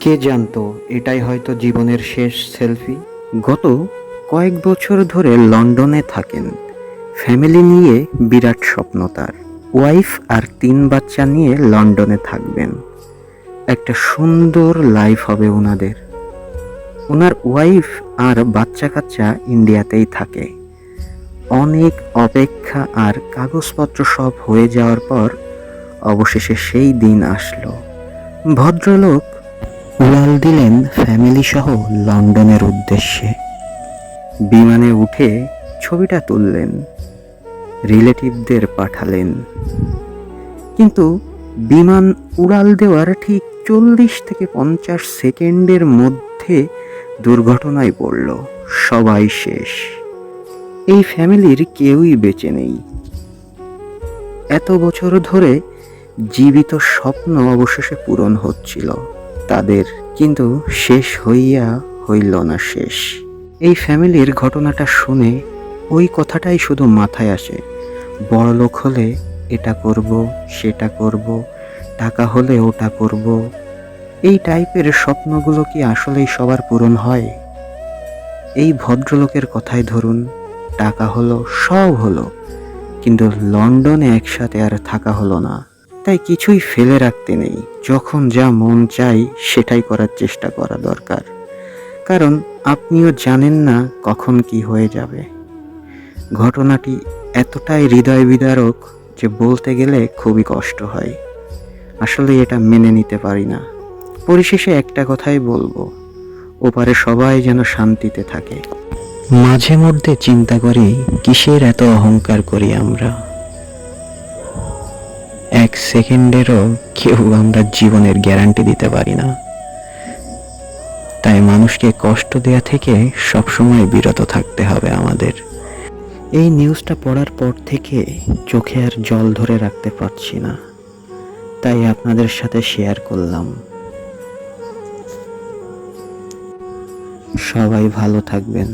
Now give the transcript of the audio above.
কে জানতো এটাই হয়তো জীবনের শেষ সেলফি। গত কয়েক বছর ধরে লন্ডনে থাকেন। ফ্যামিলি নিয়ে বিরাট স্বপ্ন তার। ওয়াইফ আর 3 বাচ্চা নিয়ে লন্ডনে থাকবেন। একটা সুন্দর লাইফ হবে ওনাদের। ওনার ওয়াইফ আর বাচ্চা কাচ্চা ইন্ডিয়াতেই থাকে। অনেক অপেক্ষা আর কাগজপত্র সব হয়ে যাওয়ার পর অবশেষে সেই দিন আসলো। ভদ্রলোক উড়াল দিলেন ফ্যামিলি সহ লন্ডনের উদ্দেশ্যে। বিমানে উঠে ছবিটা তুললেন, রিলেটিভদের পাঠালেন। কিন্তু বিমান উড়াল দেওয়ার ঠিক 40 থেকে 50 সেকেন্ডের মধ্যে দুর্ঘটনায় পড়ল। সবাই শেষ। এই ফ্যামিলির কেউই বেঁচে নেই। এত বছর ধরে জীবিত স্বপ্ন অবশেষে পূরণ হচ্ছিল তাদের, কিন্তু শেষ হইয়া হইল না শেষ। এই ফ্যামিলির ঘটনাটা শুনে ওই কথাটাই শুধু মাথায় আসে। বড়লোক হলে এটা করব, সেটা করব, টাকা হলে ওটা করব। এই টাইপের স্বপ্নগুলো কি আসলেই সবার পূরণ হয়? এই ভদ্রলোকের কথাই ধরুন, টাকা হলো, সব হলো, কিন্তু লন্ডনে একসাথে আর থাকা হলো না। তাই কিছুই ফেলে রাখতে নেই। যখন যা মন চাই সেটাই করার চেষ্টা করা দরকার। কারণ আপনিও জানেন না কখন কি হয়ে যাবে। ঘটনাটি এতটাই হৃদয় বিদারক যে বলতে গেলে খুবই কষ্ট হয়। আসলে এটা মেনে নিতে পারি না। পরিশেষে একটা কথাই বলবো, ওপারে সবাই যেন শান্তিতে থাকে। মাঝে মধ্যে চিন্তা করি, কিসের এত অহংকার করি আমরা। 1 সেকেন্ডেরও কেউ আমরা জীবনের গ্যারান্টি দিতে পারি না। তাই মানুষকে কষ্ট দেয়া থেকে সবসময় বিরত থাকতে হবে আমাদের। এই নিউজটা পড়ার পর থেকে চোখে আর জল ধরে রাখতে পারছি না, তাই আপনাদের সাথে শেয়ার করলাম। সবাই ভালো থাকবেন।